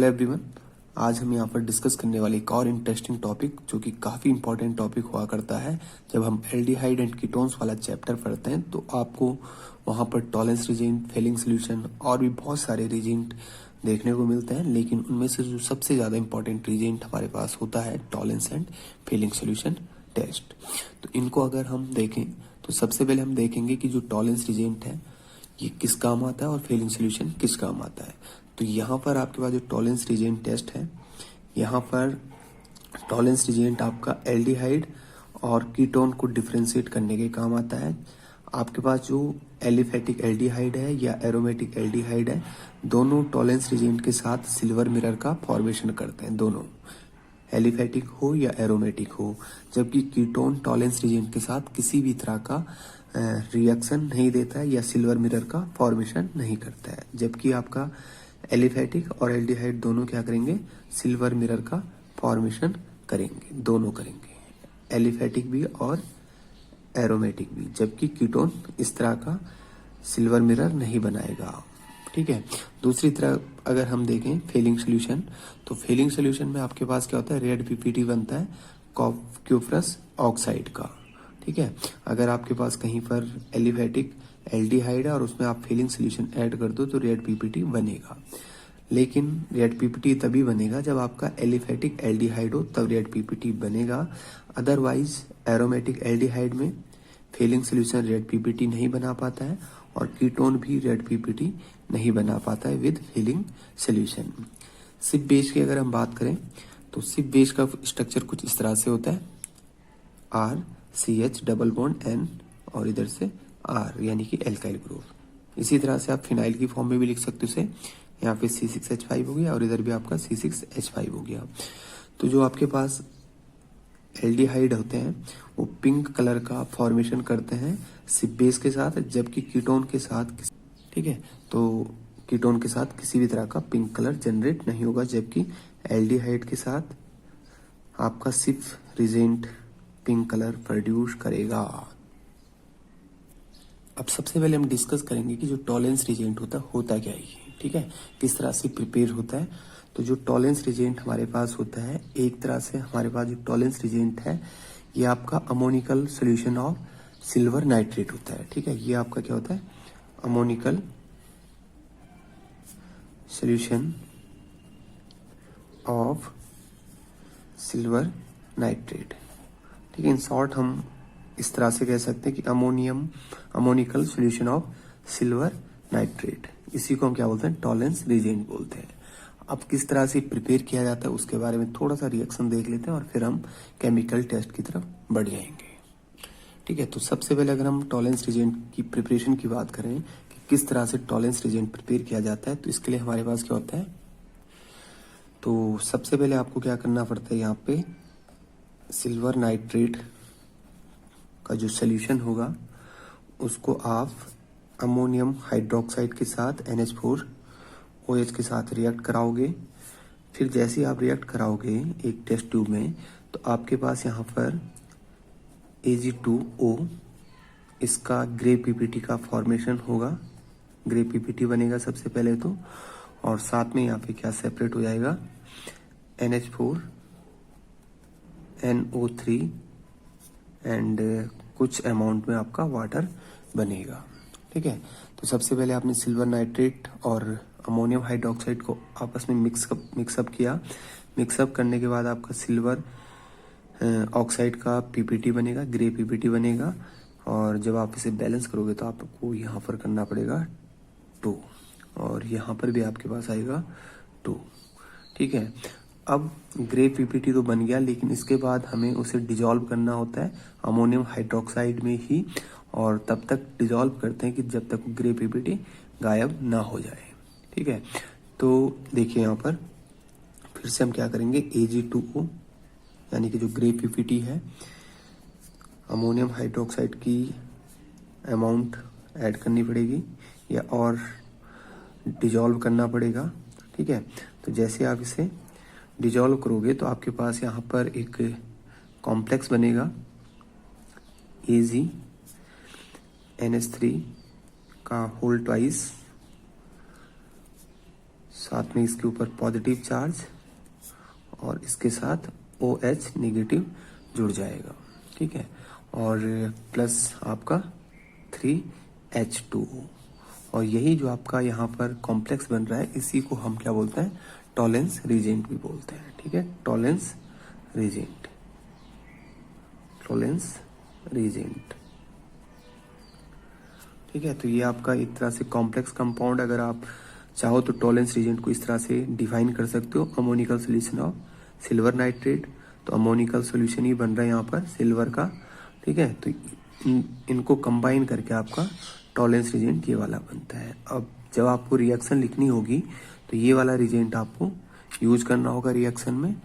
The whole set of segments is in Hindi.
Hello everyone. आज हम यहाँ पर डिस्कस करने वाले एक और इंटरेस्टिंग टॉपिक जो कि काफ़ी इंपॉर्टेंट टॉपिक हुआ करता है। जब हम एल्डिहाइड एंड कीटोन्स वाला चैप्टर पढ़ते हैं तो आपको वहाँ पर टॉलेंस रीजेंट, फेलिंग सोल्यूशन और भी बहुत सारे रीजेंट देखने को मिलते हैं, लेकिन उनमें से जो सबसे ज़्यादा इंपॉर्टेंट रीजेंट हमारे पास होता है Tollens and Fehling solution test. तो इनको अगर हम देखें तो सबसे पहले हम देखेंगे कि जो टॉलेंस रीजेंट है ये किस काम आता है और फेलिंग सोल्यूशन किस काम आता है। तो यहाँ पर आपके पास जो टॉलेंस रीजेंट टेस्ट है, यहाँ पर टॉलेंस रीजेंट आपका एल्डिहाइड और कीटोन को डिफरेंशिएट करने के काम आता है। आपके पास जो एलिफेटिक एल्डिहाइड है या एरोमेटिक एल्डिहाइड है, दोनों टॉलेंस रीजेंट के साथ सिल्वर मिरर का फॉर्मेशन करते हैं, दोनों एलिफेटिक हो या एरोमेटिक हो। जबकि कीटोन टॉलेंस रीजेंट के साथ किसी भी तरह का रिएक्शन नहीं देता है या सिल्वर मिरर का फॉर्मेशन नहीं करता है। जबकि आपका एलिफेटिक और एल्डिहाइड दोनों क्या करेंगे, सिल्वर मिरर का फॉर्मेशन करेंगे, दोनों करेंगे, एलिफेटिक भी और एरोमेटिक भी। जबकि कीटोन इस तरह का सिल्वर मिरर नहीं बनाएगा। ठीक है। दूसरी तरफ अगर हम देखें फेलिंग सोल्यूशन, तो फेलिंग सोल्यूशन में आपके पास क्या होता है, रेड पीपीटी बनता है क्यूप्रस ऑक्साइड का। ठीक है। अगर आपके पास कहीं पर एलिफेटिक एल्डिहाइड है और उसमें आप फेलिंग सोल्यूशन ऐड कर दो तो रेड पीपीटी बनेगा। लेकिन रेड पीपीटी तभी बनेगा जब आपका एलिफेटिक एल्डिहाइड हो, तब रेड पीपीटी बनेगा। अदरवाइज एरोमेटिक एल्डिहाइड में फेलिंग सोल्यूशन रेड पीपीटी नहीं बना पाता है और कीटोन भी रेड पीपीटी नहीं बना पाता है with Fehling solution. Schiff base की अगर हम बात करें तो सिप बेस का स्ट्रक्चर कुछ इस तरह से होता है, RCH डबल बॉन्ड N और इधर से R यानी कि एल्काइल ग्रुप। इसी तरह से आप फिनाइल की फॉर्म में भी लिख सकते हो इसे, यहाँ पे C6H5 हो गया और इधर भी आपका C6H5 हो गया। तो जो आपके पास एल्डिहाइड होते हैं वो पिंक कलर का फॉर्मेशन करते हैं सिप बेस के साथ, जबकि कीटोन के साथ, ठीक है, तो कीटोन के साथ किसी भी तरह का पिंक कलर जनरेट नहीं होगा। जबकि एल्डिहाइड के साथ आपका Schiff reagent pink colour produce करेगा। अब सबसे पहले हम डिस्कस करेंगे कि जो टॉलेंस रिजेंट होता क्या है, ठीक है, किस तरह से प्रिपेयर होता है। तो जो टॉलेंस रिजेंट हमारे पास होता है, एक तरह से हमारे पास जो टॉलेंस रिजेंट है ये आपका ammoniacal solution of silver nitrate होता है। ठीक है, ये आपका क्या होता है, ammoniacal solution of silver nitrate. ठीक है, इन शॉर्ट हम इस तरह से कह सकते हैं कि ammoniacal solution of silver nitrate, इसी को हम क्या बोलते हैं, टॉलेंस रिजेंट बोलते हैं। अब किस तरह से प्रिपेयर किया जाता है उसके बारे में थोड़ा सा रिएक्शन देख लेते हैं और फिर हम केमिकल टेस्ट की तरफ बढ़ जाएंगे। ठीक है, तो सबसे पहले अगर हम टॉलेंस रिजेंट की प्रिपरेशन की बात करें कि किस तरह से टॉलेंस रिजेंट प्रिपेयर किया जाता है, तो इसके लिए हमारे पास क्या होता है, तो सबसे पहले आपको क्या करना पड़ता है, यहाँ पे सिल्वर नाइट्रेट का जो सोल्यूशन होगा उसको आप अमोनियम हाइड्रोक्साइड के साथ NH4OH के साथ रिएक्ट कराओगे। फिर जैसे ही आप रिएक्ट कराओगे एक टेस्ट ट्यूब में, तो आपके पास यहाँ पर Ag2O, इसका ग्रे पीपीटी का फॉर्मेशन होगा, ग्रे पीपीटी बनेगा सबसे पहले तो, और साथ में यहाँ पे क्या सेपरेट हो जाएगा, NH4NO3 एंड कुछ अमाउंट में आपका वाटर बनेगा। ठीक है, तो सबसे पहले आपने सिल्वर नाइट्रेट और अमोनियम हाइड्रोक्साइड को आपस में मिक्सअप किया। मिक्सअप करने के बाद आपका सिल्वर ऑक्साइड का पीपीटी बनेगा, ग्रे पीपीटी बनेगा, और जब आप इसे बैलेंस करोगे तो आपको यहाँ पर करना पड़ेगा 2 और यहाँ पर भी आपके पास आएगा 2। ठीक है, अब ग्रे पीपीटी तो बन गया, लेकिन इसके बाद हमें उसे डिजॉल्व करना होता है अमोनियम हाइड्रोक्साइड में ही, और तब तक डिजॉल्व करते हैं कि जब तक ग्रे पीपीटी गायब ना हो जाए। ठीक है, तो देखिए यहाँ पर फिर से हम क्या करेंगे, Ag2O यानी कि जो ग्रे पीपीटी है, अमोनियम हाइड्रोक्साइड की अमाउंट ऐड करनी पड़ेगी या और डिजॉल्व करना पड़ेगा। ठीक है, तो जैसे आप इसे डिजॉल्व करोगे तो आपके पास यहाँ पर एक कॉम्प्लेक्स बनेगा AgNH3 का होल ट्वाइस साथ में इसके ऊपर पॉजिटिव चार्ज और इसके साथ OH नेगेटिव जुड़ जाएगा, ठीक है। और प्लस आपका 3H2O, और यही जो आपका यहाँ पर कॉम्प्लेक्स बन रहा है इसी को हम क्या बोलते हैं, टॉलेंस रीजेंट भी बोलते हैं, ठीक है। टॉलेंस रीजेंट, टॉलेंस रीजेंट, ठीक है। तो ये आपका एक तरह से कॉम्प्लेक्स कंपाउंड, अगर आप चाहो तो टॉलेंस रीजेंट को इस तरह से डिफाइन कर सकते हो, ammoniacal solution of silver nitrate. तो अमोनिकल सोल्यूशन ही बन रहा है यहाँ पर सिल्वर का, ठीक है। तो इनको कंबाइन करके आपका टॉलेंस रीजेंट ये वाला बनता है। अब जब आपको रिएक्शन लिखनी होगी तो ये वाला रीजेंट आपको यूज करना होगा रिएक्शन में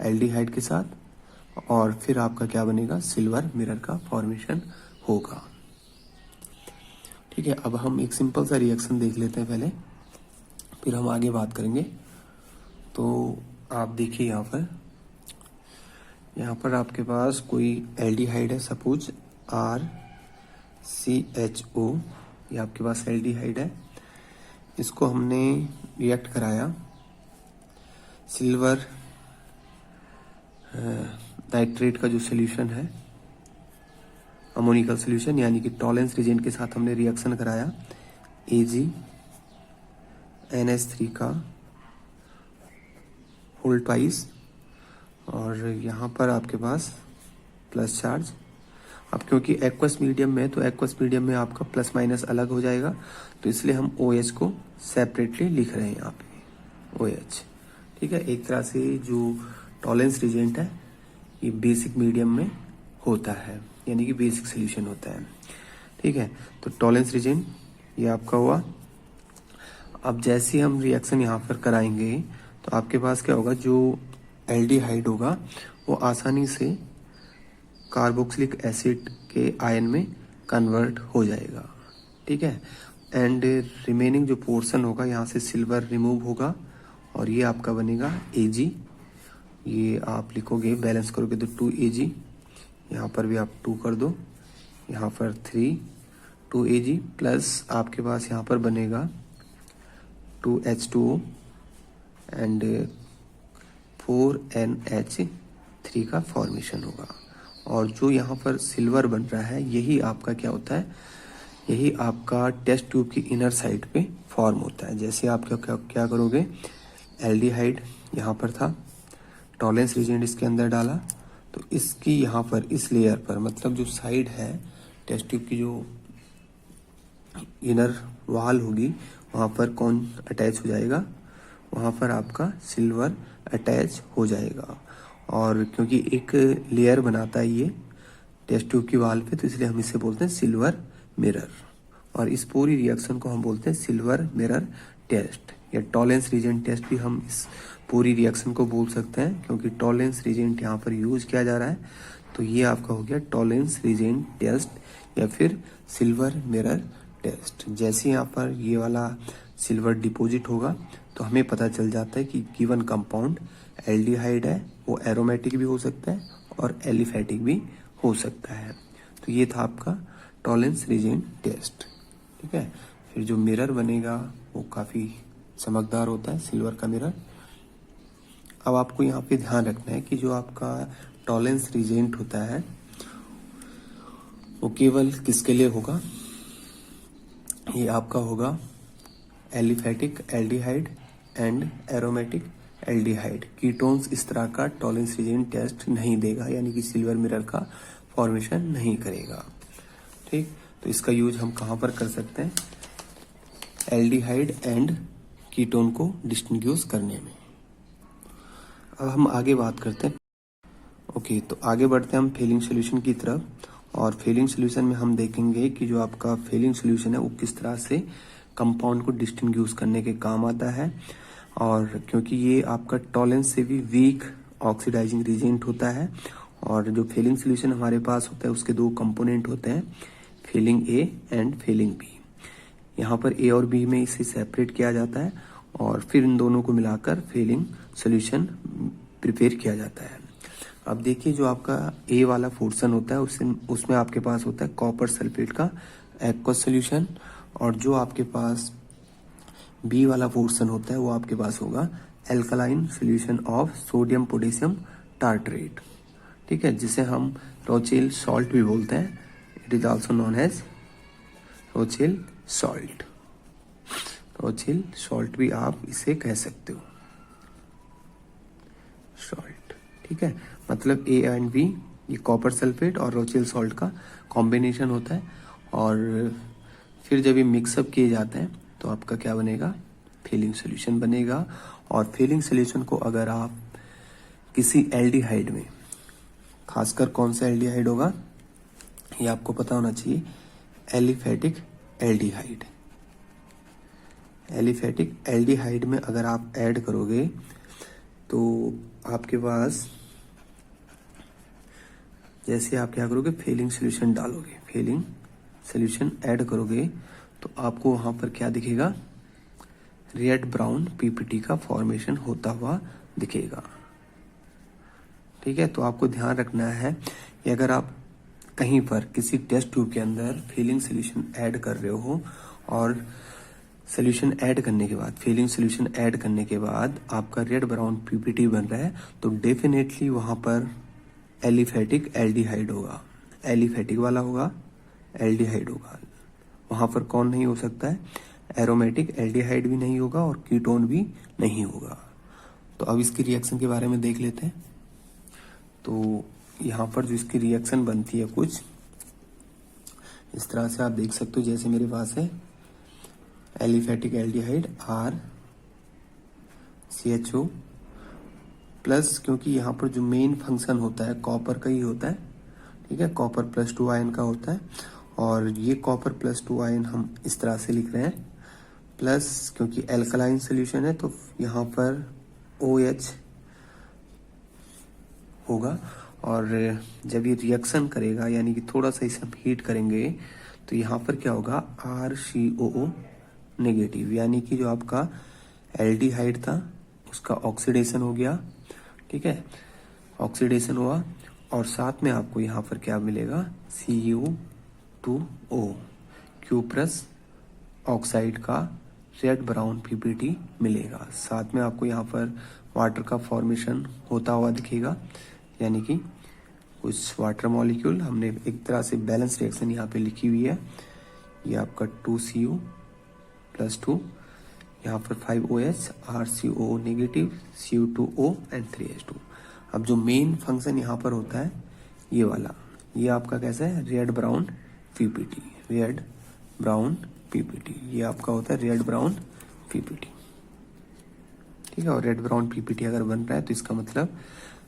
एल्डिहाइड के साथ, और फिर आपका क्या बनेगा, सिल्वर मिरर का फॉर्मेशन होगा, ठीक है। अब हम एक सिंपल सा रिएक्शन देख लेते हैं पहले, फिर हम आगे बात करेंगे। तो आप देखिए यहाँ पर आपके पास कोई एल्डिहाइड है, सपोज RCHO, ये आपके पास एल्डिहाइड है। इसको हमने रिएक्ट कराया सिल्वर नाइट्रेट का जो सोल्यूशन है, अमोनिकल सोल्यूशन यानी कि टॉलेंस रीजेंट के साथ हमने रिएक्शन कराया AgNH3 का होल ट्वाइस, और यहाँ पर आपके पास प्लस चार्ज। अब क्योंकि एक्वस मीडियम में है तो एक्वस मीडियम में आपका प्लस माइनस अलग हो जाएगा, तो इसलिए हम OH को सेपरेटली लिख रहे हैं यहाँ पे OH, ठीक है। एक तरह से जो टॉलेंस रीजेंट है ये बेसिक मीडियम में होता है, यानी कि बेसिक सोल्यूशन होता है, ठीक है। तो टॉलेंस रीजेंट ये आपका हुआ। अब जैसे हम रिएक्शन यहाँ पर कराएंगे तो आपके पास क्या होगा, जो एल्डिहाइड होगा वो आसानी से कार्बोक्सिलिक एसिड के आयन में कन्वर्ट हो जाएगा, ठीक है। एंड रिमेनिंग जो पोर्शन होगा यहाँ से सिल्वर रिमूव होगा और ये आपका बनेगा Ag। ये आप लिखोगे, बैलेंस करोगे तो 2Ag, यहाँ पर भी आप 2 कर दो, यहाँ पर 2Ag प्लस आपके पास यहाँ पर बनेगा 2H2O एंड 4NH3 का फॉर्मेशन होगा। और जो यहाँ पर सिल्वर बन रहा है यही आपका क्या होता है, यही आपका टेस्ट ट्यूब की इनर साइड पे फॉर्म होता है। जैसे आप क्या करोगे, एल्डिहाइड यहाँ पर था, टॉलेंस रीजेंट इसके अंदर डाला, तो इसकी यहाँ पर इस लेयर पर, मतलब जो साइड है टेस्ट ट्यूब की जो इनर वॉल होगी वहाँ पर कौन अटैच हो जाएगा, वहाँ पर आपका सिल्वर अटैच हो जाएगा। और क्योंकि एक लेयर बनाता है ये टेस्ट ट्यूब की वॉल पे, तो इसलिए हम इसे बोलते हैं सिल्वर मिरर। और इस पूरी रिएक्शन को हम बोलते हैं सिल्वर मिरर टेस्ट या टॉलेंस रीजेंट टेस्ट भी हम इस पूरी रिएक्शन को बोल सकते हैं, क्योंकि टॉलेंस रीजेंट यहाँ पर यूज किया जा रहा है। तो ये आपका हो गया टॉलेंस रीजेंट टेस्ट या फिर सिल्वर मिरर टेस्ट। जैसे यहाँ पर ये वाला सिल्वर डिपॉजिट होगा तो हमें पता चल जाता है कि गिवन कंपाउंड एल्डिहाइड है, वो एरोमेटिक भी हो सकता है और एलिफेटिक भी हो सकता है। तो ये था आपका टॉलेंस रीजेंट टेस्ट, ठीक है। फिर जो मिरर बनेगा वो काफ़ी चमकदार होता है, सिल्वर का मिरर। अब आपको यहाँ पे ध्यान रखना है कि जो आपका टॉलेंस रीजेंट होता है वो केवल किसके लिए होगा, ये आपका होगा aliphatic aldehyde and aromatic aldehyde. Ketones इस तरह का टॉलेंस रीजेंट टेस्ट नहीं देगा, यानी कि सिल्वर मिरर का फॉर्मेशन नहीं करेगा, ठीक। तो इसका यूज हम कहाँ पर कर सकते हैं, एल्डिहाइड एंड कीटोन को डिस्टिंग्विश करने में। अब हम आगे बात करते हैं, ओके। तो आगे बढ़ते हैं हम फेलिंग सोल्यूशन की तरफ, और फेलिंग सोल्यूशन में हम देखेंगे कि जो आपका फेलिंग सोल्यूशन है वो किस तरह से कंपाउंड को डिस्टिंग्विश करने के काम आता है। और क्योंकि ये आपका टॉलेंस से भी वीक ऑक्सीडाइजिंग रीजेंट होता है, और जो फेलिंग सोल्यूशन हमारे पास होता है उसके 2 कंपोनेंट होते हैं, Fehling A and Fehling B. यहाँ पर ए और बी में इसे सेपरेट किया जाता है और फिर इन दोनों को मिलाकर फेलिंग सोल्यूशन प्रिपेयर किया जाता है। अब देखिए जो आपका ए वाला पोर्शन होता है उसमें आपके पास होता है कॉपर सल्फेट का एक्वस सोल्यूशन, और जो आपके पास बी वाला पोर्शन होता है वो आपके पास होगा alkaline solution of sodium potassium tartrate, ठीक है, जिसे हम रोचेल सॉल्ट भी बोलते हैं। It is also known as Rochelle salt. Rochelle salt भी आप इसे कह सकते हो, सॉल्ट, ठीक है। मतलब ए एंड बी, ये कॉपर सल्फेट और रोचेल सॉल्ट का कॉम्बिनेशन होता है, और फिर जब ये मिक्सअप किए जाते हैं तो आपका क्या बनेगा, फेलिंग सोल्यूशन बनेगा। और फेलिंग सोल्यूशन को अगर आप किसी एल्डिहाइड में, खासकर कौन सा एल्डिहाइड होगा ये आपको पता होना चाहिए, एलिफेटिक एल्डिहाइड। एलिफेटिक एल्डिहाइड में अगर आप ऐड करोगे तो आपके पास, जैसे आप क्या करोगे, फेलिंग सोल्यूशन डालोगे, फेलिंग सोल्यूशन ऐड करोगे तो आपको वहां पर क्या दिखेगा, रेड ब्राउन पीपीटी का फॉर्मेशन होता हुआ दिखेगा, ठीक है। तो आपको ध्यान रखना है कि अगर आप कहीं पर किसी टेस्ट ट्यूब के अंदर फेलिंग सोल्यूशन ऐड कर रहे हो और सोल्यूशन ऐड करने के बाद, फेलिंग सोल्यूशन ऐड करने के बाद आपका रेड ब्राउन पीपीटी बन रहा है, तो डेफिनेटली वहां पर एलिफेटिक एल्डिहाइड होगा, एलिफेटिक वाला होगा, एल्डिहाइड होगा। वहां पर कौन नहीं हो सकता है, एरोमेटिक एल्डिहाइड भी नहीं होगा और कीटोन भी नहीं होगा। तो अब इसकी रिएक्शन के बारे में देख लेते हैं। तो यहाँ पर जो इसकी रिएक्शन बनती है कुछ इस तरह से आप देख सकते हो, जैसे मेरे पास है एलिफेटिक एल्डिहाइड RCHO प्लस, क्योंकि यहाँ पर जो मेन फंक्शन होता है कॉपर का ही होता है, ठीक है, कॉपर +2 आयन का होता है, और ये कॉपर +2 आयन हम इस तरह से लिख रहे हैं, प्लस क्योंकि एल्कलाइन सोल्यूशन है तो यहाँ पर OH होगा, और जब ये रिएक्शन करेगा यानी कि थोड़ा सा इसे हम हीट करेंगे तो यहाँ पर क्या होगा, RCOO नेगेटिव, यानी कि जो आपका एल्डिहाइड था उसका ऑक्सीडेशन हो गया, ठीक है, ऑक्सीडेशन हुआ, और साथ में आपको यहाँ पर क्या मिलेगा, Cu2O, Q+ ऑक्साइड का रेड ब्राउन पीपीटी मिलेगा। साथ में आपको यहाँ पर वाटर का फॉर्मेशन होता हुआ दिखेगा, यानी कि कुछ वाटर मॉलिक्यूल हमने एक तरह से बैलेंस रिएक्शन यहाँ पे लिखी हुई है। ये आपका 2Cu+2, यहाँ पर 5OH, RCOO negative, Cu2O and 3H2। अब जो मेन फंक्शन यहाँ पर होता है ये वाला, ये आपका कैसा है, red brown PPT, red brown PPT, ये आपका होता है रेड ब्राउन पीपीटी, ठीक है। और रेड ब्राउन पीपीटी अगर बन रहा है तो इसका मतलब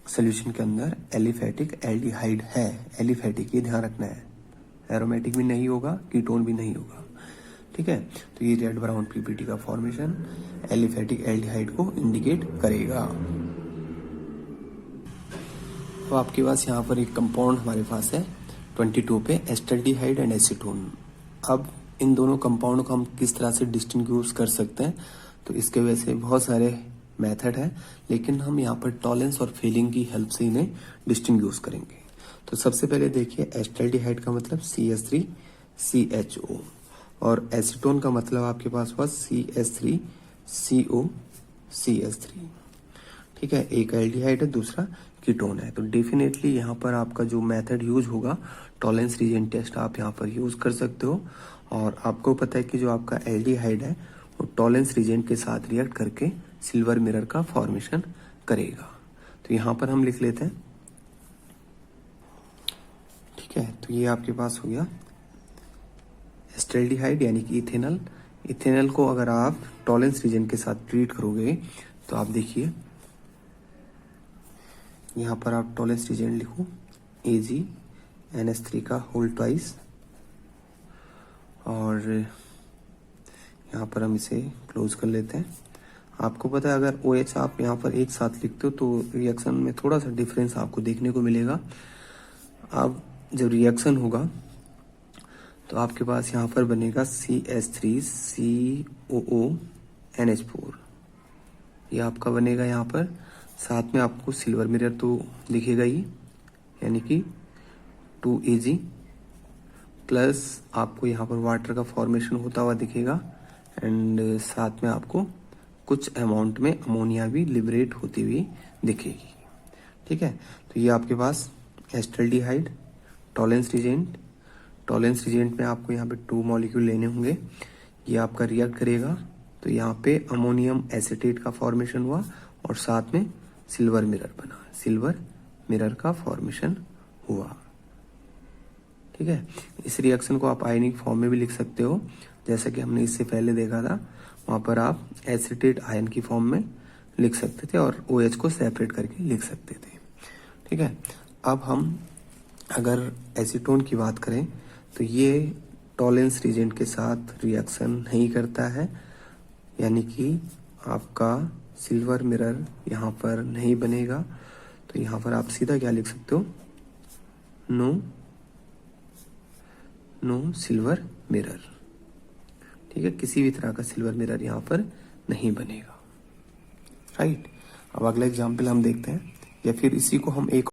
सोल्यूशन के अंदर एलिफेटिक एल्डिहाइड है, एलिफेटिक, ये ध्यान रखना है, एरोमेटिक भी नहीं होगा, कीटोन भी नहीं होगा, ठीक है। तो ये रेड ब्राउन पीपीटी का फॉर्मेशन एलिफेटिक एल्डिहाइड को इंडिकेट करेगा। तो आपके पास यहाँ पर एक कंपाउंड हमारे पास है 22 पे, एस्टल्डिहाइड एंड एसीटोन। अब इन दोनों कंपाउंड को हम किस तरह से डिस्टिंग्विश कर सकते हैं, तो इसके वैसे बहुत सारे मेथड है, लेकिन हम यहाँ पर टॉलेंस और फेलिंग की हेल्प से इन्हें डिस्टिंग्विश करेंगे। तो सबसे पहले देखिए, एस्टल्डिहाइड का मतलब CH3CHO, और एसीटोन का मतलब आपके पास हुआ CH3COCH3, ठीक है। एक एल्डिहाइड है, दूसरा कीटोन है, तो डेफिनेटली यहाँ पर आपका जो मेथड यूज होगा, टॉलेंस रीजन टेस्ट आप यहाँ पर यूज कर सकते हो। और आपको पता है कि जो आपका एल्डिहाइड है वो टॉलेंस रीजन के साथ रिएक्ट करके सिल्वर मिरर का फॉर्मेशन करेगा। तो यहाँ पर हम लिख लेते हैं, ठीक है। तो ये आपके पास हो गया एस्टल्डिहाइड यानी कि इथेनॉल। इथेनॉल को अगर आप टॉलेंस रीजन के साथ ट्रीट करोगे तो आप देखिए यहाँ पर आप टॉलेंस रीजन लिखो AgNH3 का होल ट्वाइस, और यहाँ पर हम इसे क्लोज कर लेते हैं। आपको पता है अगर OH आप यहाँ पर एक साथ लिखते हो तो रिएक्शन में थोड़ा सा डिफरेंस आपको देखने को मिलेगा। अब जब रिएक्शन होगा तो आपके पास यहाँ पर बनेगा CH3COONH4, ये आपका बनेगा यहाँ पर। साथ में आपको सिल्वर मिरर तो दिखेगा ही, यानी कि 2Ag प्लस आपको यहाँ पर वाटर का फॉर्मेशन होता हुआ दिखेगा, एंड साथ में आपको कुछ अमाउंट में अमोनिया भी लिबरेट होती हुई दिखेगी। ठीक है, तो ये आपके पास एस्टल्डिहाइड, टॉलेंस रिजेंट में आपको यहाँ पे 2 मॉलिक्यूल लेने होंगे। ये आपका रिएक्ट करेगा तो यहाँ पे अमोनियम एसीटेट का फॉर्मेशन हुआ और साथ में सिल्वर मिरर का फॉर्मेशन हुआ। ठीक है, इस रिएक्शन को आप आयनिक फॉर्म में भी लिख सकते हो, जैसा कि हमने इससे पहले देखा था। वहां पर आप एसीटेट आयन की फॉर्म में लिख सकते थे और OH को सेपरेट करके लिख सकते थे। ठीक है, अब हम अगर एसीटोन की बात करें तो ये टॉलेंस रिजेंट के साथ रिएक्शन नहीं करता है, यानी कि आपका सिल्वर मिरर यहाँ पर नहीं बनेगा। तो यहाँ पर आप सीधा क्या लिख सकते हो, नो सिल्वर मिरर। ठीक है, किसी भी तरह का सिल्वर मिरर यहाँ पर नहीं बनेगा। राइट, अब अगला एग्जाम्पल हम देखते हैं, या फिर इसी को हम एक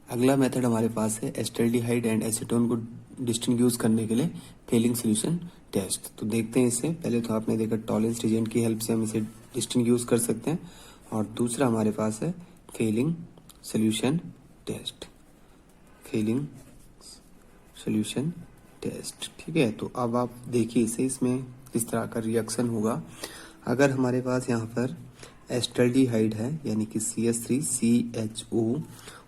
अगला मेथड हमारे पास है एस्टल्डिहाइड एंड एसीटोन को डिस्टिंग्विश करने के लिए फेलिंग सोल्यूशन टेस्ट। तो देखते हैं इससे पहले तो आपने देखा टॉलेंस रिजेंट की हेल्प से हम इसे डिस्टिंग्विश कर सकते हैं, और दूसरा हमारे पास है फेलिंग सोल्यूशन टेस्ट। ठीक है, तो अब आप देखिए इसे, इसमें किस तरह का रिएक्शन होगा। अगर हमारे पास यहाँ पर एस्टल्डिहाइड है यानी कि CH3CHO,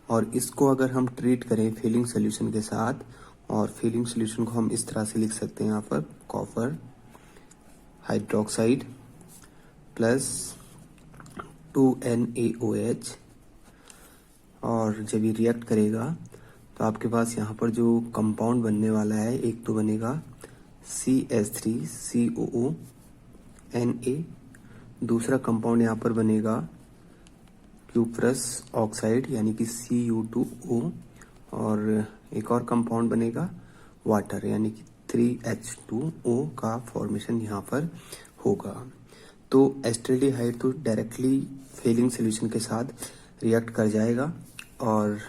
और इसको अगर हम ट्रीट करें फीलिंग सोल्यूशन के साथ, और फीलिंग सोल्यूशन को हम इस तरह से लिख सकते हैं यहाँ पर कॉपर हाइड्रोक्साइड प्लस 2NaOH, और जब ये रिएक्ट करेगा तो आपके पास यहाँ पर जो कंपाउंड बनने वाला है, एक तो बनेगा CH3COONa, दूसरा कंपाउंड यहाँ पर बनेगा क्यूप्रस ऑक्साइड यानी कि Cu2O, और एक और कंपाउंड बनेगा वाटर यानी कि 3H2O का फॉर्मेशन यहाँ पर होगा। तो एस्टल्डिहाइड तो डायरेक्टली फेलिंग सोल्यूशन के साथ रिएक्ट कर जाएगा, और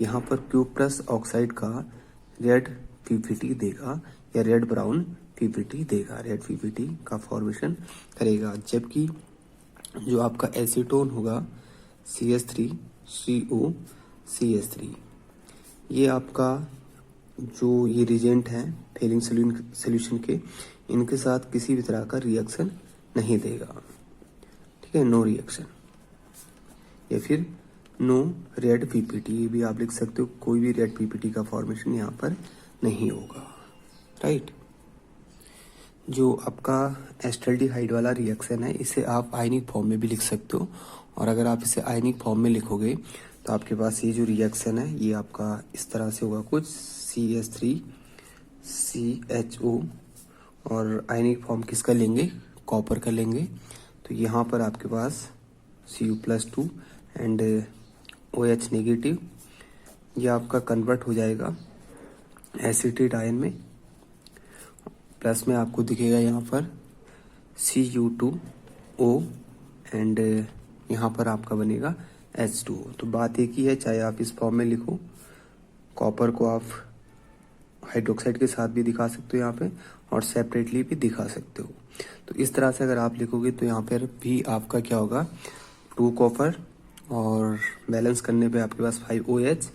यहाँ पर क्यूप्रस ऑक्साइड का रेड पीपीटी देगा या रेड ब्राउन पीपीटी देगा, रेड पीपीटी का फॉर्मेशन करेगा। जबकि जो आपका एसीटोन होगा CH3COCH3, ये आपका जो ये रिजेंट है फेलिंग सोल्यूशन के, इनके साथ किसी भी तरह का रिएक्शन नहीं देगा। ठीक है, नो रिएक्शन, या फिर नो रेड पीपीटी, ये भी आप लिख सकते हो, कोई भी रेड पीपीटी का फॉर्मेशन यहाँ पर नहीं होगा। राइट, जो आपका एस्टल्डिहाइड वाला रिएक्शन है इसे आप आयनिक फॉर्म में भी लिख सकते हो, और अगर आप इसे आयनिक फॉर्म में लिखोगे तो आपके पास ये जो रिएक्शन है ये आपका इस तरह से होगा कुछ CH3CHO, और आयनिक फॉर्म किसका लेंगे, कॉपर का लेंगे। तो यहाँ पर आपके पास Cu+2 एंड OH नेगेटिव, ये आपका कन्वर्ट हो जाएगा एसीटेट आयन में, प्लस में आपको दिखेगा यहाँ पर Cu2O, एंड यहाँ पर आपका बनेगा H2O। तो बात एक ही है, चाहे आप इस फॉर्म में लिखो, कॉपर को आप हाइड्रोक्साइड के साथ भी दिखा सकते हो यहाँ पे, और सेपरेटली भी दिखा सकते हो। तो इस तरह से अगर आप लिखोगे तो यहाँ पर भी आपका क्या होगा, 2 कॉपर और बैलेंस करने पे आपके पास 5 OH,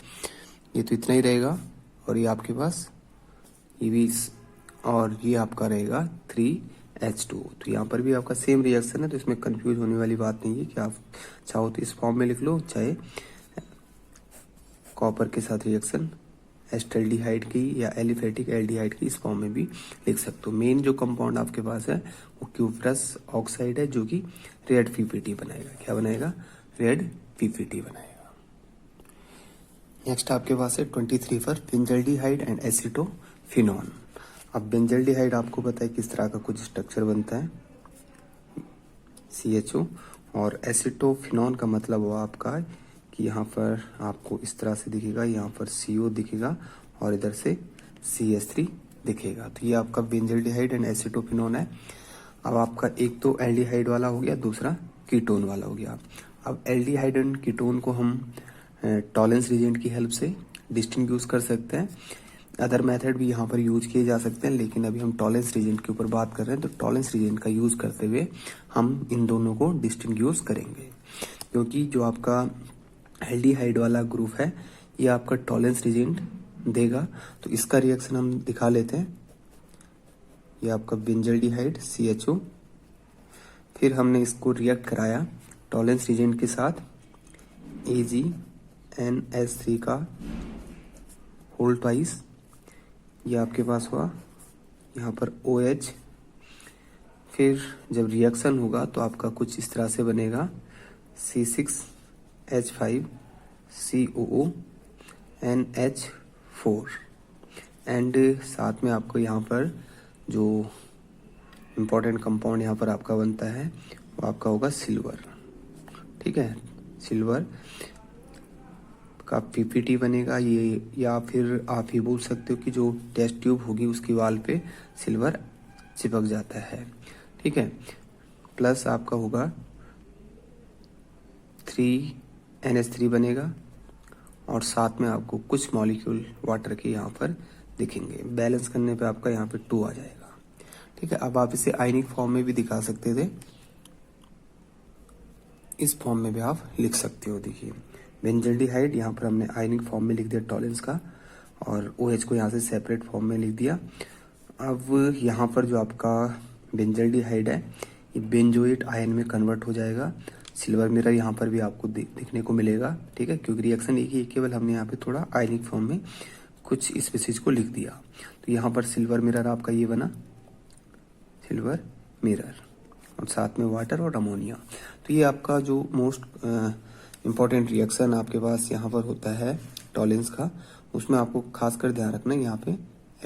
ये तो इतना ही रहेगा, और ये आपके पास ये भी, और ये आपका रहेगा 3H2। तो यहाँ पर भी आपका सेम रिएक्शन है, तो इसमें कंफ्यूज होने वाली बात नहीं है कि आप चाहो तो इस फॉर्म में लिख लो, चाहे कॉपर के साथ रिएक्शन एस्टल्डिहाइड की या एलिफेटिक एल्डिहाइड की इस फॉर्म में भी लिख सकते हो। मेन जो कंपाउंड आपके पास है वो क्यूप्रस ऑक्साइड है, जो कि रेड पीपीटी बनाएगा। क्या बनाएगा, रेड पीपीटी बनाएगा। नेक्स्ट आपके पास है 23 पर बेंजल्डिहाइड एंड एसीटोफिनॉन। अब बेंजल्डिहाइड आपको पता है किस तरह का कुछ स्ट्रक्चर बनता है, CHO, और एसीटोफिनॉन का मतलब हुआ आपका कि यहाँ पर आपको इस तरह से दिखेगा, यहाँ पर CO दिखेगा और इधर से CH3 दिखेगा। तो ये आपका बेंजल्डिहाइड एंड एसीटोफिनॉन है। अब आपका एक तो एल्डिहाइड वाला हो गया, दूसरा कीटोन वाला हो गया। अब एल्डिहाइड एंड कीटोन को हम टॉलेंस रिजेंट की हेल्प से डिस्टिंग्विश कर सकते हैं। अदर मेथड भी यहाँ पर यूज किए जा सकते हैं, लेकिन अभी हम टॉलेंस रीजेंट के ऊपर बात कर रहे हैं, तो टॉलेंस रीजेंट का यूज करते हुए हम इन दोनों को डिस्टिंग्विश करेंगे। क्योंकि जो आपका एल्डिहाइड वाला ग्रुप है ये आपका टॉलेंस रीजेंट देगा, तो इसका रिएक्शन हम दिखा लेते हैं। ये आपका बेंजल्डिहाइड CHO, फिर हमने इसको रिएक्ट कराया टॉलेंस रीजेंट के साथ AgNH3 का होल ट्वाइस, ये आपके पास हुआ यहाँ पर OH। फिर जब रिएक्शन होगा तो आपका कुछ इस तरह से बनेगा C6H5COO एंड साथ में आपको यहाँ पर जो इम्पोर्टेंट कंपाउंड यहाँ पर आपका बनता है वो आपका होगा सिल्वर। ठीक है, सिल्वर का PPT बनेगा ये, या फिर आप ही बोल सकते हो कि जो टेस्ट ट्यूब होगी उसकी वाल पे सिल्वर चिपक जाता है। ठीक है, प्लस आपका होगा 3NH3 बनेगा और साथ में आपको कुछ मॉलिक्यूल वाटर के यहाँ पर दिखेंगे। बैलेंस करने पे आपका यहाँ पे 2 आ जाएगा। ठीक है, अब आप इसे आयनिक फॉर्म में भी दिखा सकते थे, इस फॉर्म में भी आप लिख सकते हो। देखिए बेंजल्डिहाइड यहाँ पर हमने आयनिक फॉर्म में लिख दिया टॉलेंस का, और OH को यहाँ से सेपरेट फॉर्म में लिख दिया। अब यहाँ पर जो आपका बेंजल्डिहाइड है ये बेंजोएट आयन में कन्वर्ट हो जाएगा। सिल्वर मिरर यहाँ पर भी आपको दिखने को मिलेगा। ठीक है, क्योंकि रिएक्शन एक ही, केवल हमने यहाँ पे थोड़ा आयनिक फॉर्म में कुछ स्पीसीज को लिख दिया। तो यहाँ पर सिल्वर मिरर आपका ये बना, सिल्वर मिरर, और साथ में वाटर और अमोनिया। तो ये आपका जो मोस्ट इम्पॉर्टेंट रिएक्शन आपके पास यहाँ पर होता है टॉलेंस का, उसमें आपको खासकर ध्यान रखना है यहाँ पे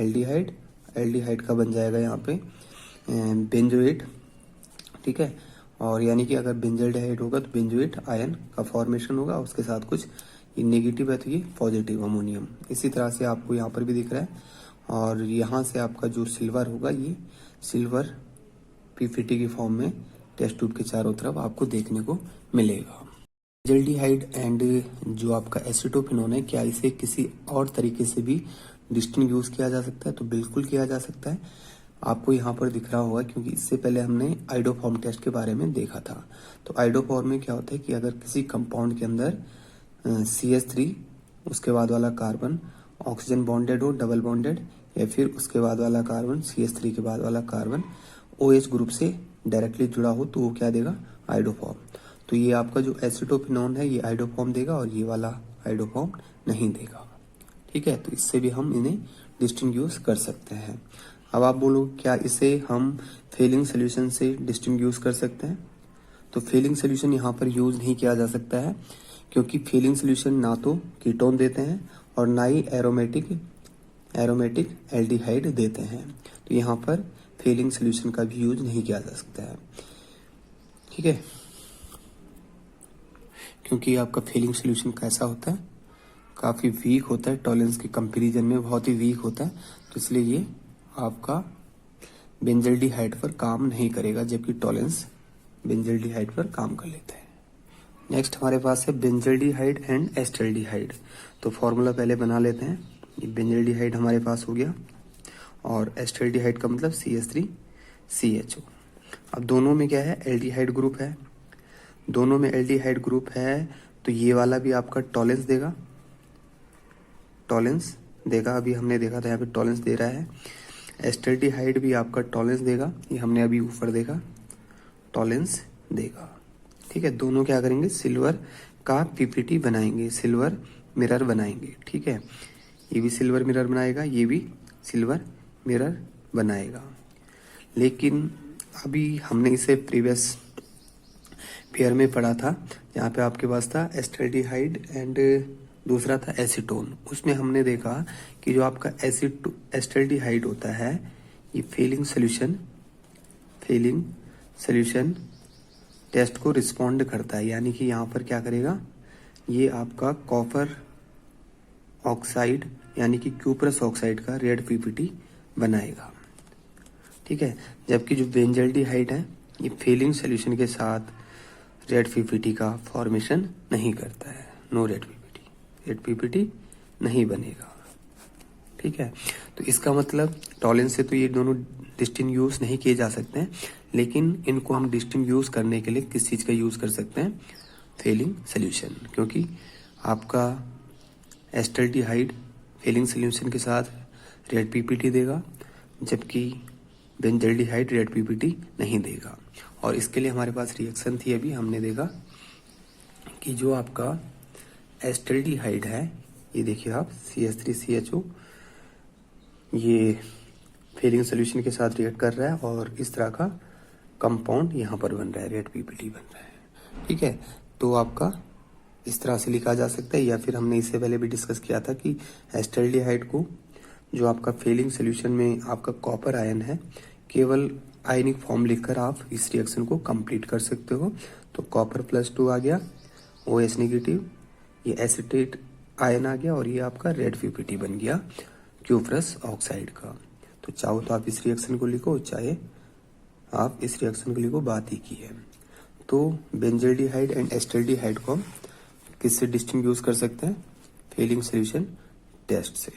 एल्डिहाइड का बन जाएगा यहाँ पे बेंजोएट। ठीक है, और यानी कि अगर बेंजल्डिहाइड होगा तो बेंजोएट आयन का फॉर्मेशन होगा, उसके साथ कुछ ये नेगेटिव है तो ये पॉजिटिव अमोनियम। इसी तरह से आपको यहाँ पर भी दिख रहा है, और यहाँ से आपका जो सिल्वर होगा ये सिल्वर PPT की फॉर्म में टेस्ट ट्यूब के चारों तरफ आपको देखने को मिलेगा। बेंजल्डिहाइड एंड जो आपका एसिटोफिनोन है, क्या इसे किसी और तरीके से भी डिस्टिंग्विश किया जा सकता है? तो बिल्कुल किया जा सकता है। आपको यहाँ पर दिख रहा होगा, क्योंकि इससे पहले हमने आइडोफॉर्म टेस्ट के बारे में देखा था। तो आइडोफॉर्म में क्या होता है कि अगर किसी कंपाउंड के अंदर CH3 उसके बाद वाला कार्बन ऑक्सीजन बॉन्डेड हो, डबल बॉन्डेड, या फिर उसके बाद वाला कार्बन CH3 के बाद वाला कार्बन OH ग्रुप से डायरेक्टली जुड़ा हो, तो वो क्या देगा? आइडोफॉर्म। तो ये आपका जो एसिटोफिनोन है ये आइडोफॉर्म देगा, और ये वाला आइडोफॉर्म नहीं देगा। ठीक है, तो इससे भी हम इन्हें डिस्टिंग्विश कर सकते हैं। अब आप बोलो क्या इसे हम फेलिंग सोल्यूशन से डिस्टिंग्विश कर सकते हैं? तो फेलिंग सोल्यूशन यहाँ पर यूज नहीं किया जा सकता है, क्योंकि फेलिंग सोल्यूशन ना तो कीटोन देते हैं और ना ही एरोमेटिक एल्डिहाइड देते हैं। तो यहाँ पर फेलिंग सोल्यूशन का भी यूज नहीं किया जा सकता है। ठीक है, क्योंकि आपका फेलिंग सोल्यूशन कैसा होता है? काफी वीक होता है, टॉलेंस के कंपैरिजन में बहुत ही वीक होता है, तो इसलिए ये आपका बेंजल्डिहाइड पर काम नहीं करेगा, जबकि टॉलेंस बेंजल्डिहाइड पर काम कर लेता है। नेक्स्ट हमारे पास है बेंजल्डिहाइड एंड एस्टल्डिहाइड। तो फॉर्मूला पहले बना लेते हैं। ये बेंजल्डिहाइड हमारे पास हो गया, और एस्टल्डिहाइड का मतलब CH3CHO। अब दोनों में क्या है? एल्डिहाइड ग्रुप है। दोनों में एल्डिहाइड ग्रुप है, तो ये वाला भी आपका टॉलेंस देगा, अभी हमने देखा था यहाँ पे टॉलेंस दे रहा है। एस्टल्डिहाइड भी आपका टॉलेंस देगा, ये हमने अभी ऊपर देखा, टॉलेंस देगा। ठीक है, दोनों क्या करेंगे? सिल्वर का PPT बनाएंगे, सिल्वर मिरर बनाएंगे। ठीक है, ये भी सिल्वर मिरर बनाएगा, ये भी सिल्वर मिरर बनाएगा। लेकिन अभी हमने इसे प्रीवियस पेयर में पढ़ा था, जहाँ पे आपके पास था एस्टल्डिहाइड एंड दूसरा था एसीटोन। उसमें हमने देखा कि जो आपका एस्टल्डिहाइड होता है ये फेलिंग सोल्यूशन टेस्ट को रिस्पॉन्ड करता है, यानी कि यहाँ पर क्या करेगा? ये आपका कॉपर ऑक्साइड यानी कि क्यूप्रस ऑक्साइड का रेड PPT बनाएगा। ठीक है, जबकि जो बेंजल्डिहाइड है ये फेलिंग सोल्यूशन के साथ रेड PPT का फॉर्मेशन नहीं करता है, नो रेड PPT नहीं बनेगा। ठीक है। तो इसका मतलब टॉलेंस से तो ये दोनों डिस्टिंक्ट यूज नहीं किए जा सकते हैं, लेकिन इनको हम डिस्टिंक्ट यूज करने के लिए किस चीज का यूज कर सकते हैं, फेलिंग सोल्यूशन, क्योंकि आपका एस्टल्डिहाइड फेलिंग सोल्यूशन के साथ रेड पीपीटी देगा, जबकि बेंजल्डिहाइड रेड पीपीटी नहीं देगा। और इसके लिए हमारे पास रिएक्शन थी, अभी हमने देखा कि जो आपका एस्टल्डिहाइड है, ये देखिए आप CH3CHO, ये फेलिंग सोल्यूशन के साथ रिएक्ट कर रहा है और इस तरह का कंपाउंड यहाँ पर बन रहा है, रेड पीपीटी बन रहा है। ठीक है, तो आपका इस तरह से लिखा जा सकता है, या फिर हमने इससे पहले भी डिस्कस किया था कि एस्टल्डिहाइड को जो आपका फेलिंग सोल्यूशन में आपका कॉपर आयन है, केवल आयनिक फॉर्म लिखकर आप इस रिएक्शन को कंप्लीट कर सकते हो। तो कॉपर +2 आ गया, OH नेगेटिव, ये एसिटेट आयन आ गया और ये आपका रेड पीपीटी बन गया क्यूप्रस ऑक्साइड का। तो चाहो तो आप इस रिएक्शन को लिखो, चाहे आप इस रिएक्शन को लिखो, बात ही की है। तो बेंजल्डिहाइड एंड एस्टल्डिहाइड को किससे डिस्टिंक्ट यूज कर सकते हैं, फेलिंग सोल्यूशन टेस्ट से।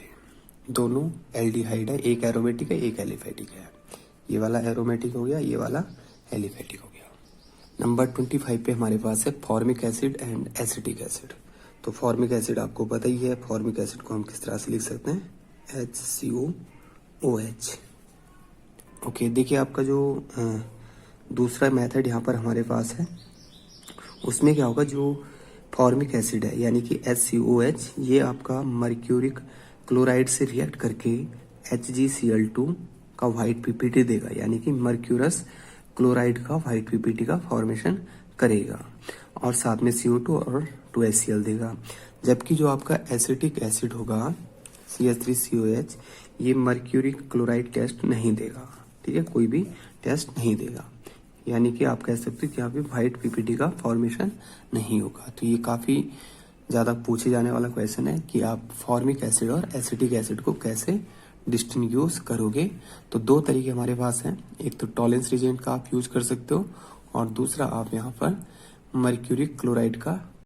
दोनों एल्डिहाइड है, एक एरोमेटिक है एक एलिफेटिक है। ये वाला एरोमेटिक हो गया, ये वाला एलिफेटिक हो गया। नंबर 25 पे हमारे पास है formic acid and acetic acid. तो फॉर्मिक एसिड आपको पता ही है, फॉर्मिक एसिड को हम किस तरह से लिख सकते हैं, HCOOH। ओके, देखिए आपका जो दूसरा मेथड यहाँ पर हमारे पास है, उसमें क्या होगा, जो फॉर्मिक एसिड है यानी कि HCOH, ये आपका मर्क्यूरिक क्लोराइड से रिएक्ट करके HgCl2 का व्हाइट पीपीटी देगा, यानी कि मर्क्यूरस क्लोराइड का व्हाइट पीपीटी का फॉर्मेशन करेगा, और साथ में CO2 और 2HCl देगा। जबकि जो आपका एसिटिक एसिड होगा CH3COH, ये मर्क्यूरिक क्लोराइड टेस्ट नहीं देगा। ठीक है, कोई भी टेस्ट नहीं देगा, यानी कि आप कह सकते हो कि यहाँ पे व्हाइट पीपीटी का फॉर्मेशन नहीं होगा। तो ये काफी ज्यादा पूछे जाने वाला क्वेश्चन है कि आप फॉर्मिक एसिड और एसिटिक एसिड को कैसे डिस्टिंग्विश करोगे। तो दो तरीके हमारे पास हैं, एक तो टॉलेंस रिएजेंट का आप यूज कर सकते हो, और दूसरा आप यहाँ पर मर्क्यूरिक क्लोराइड का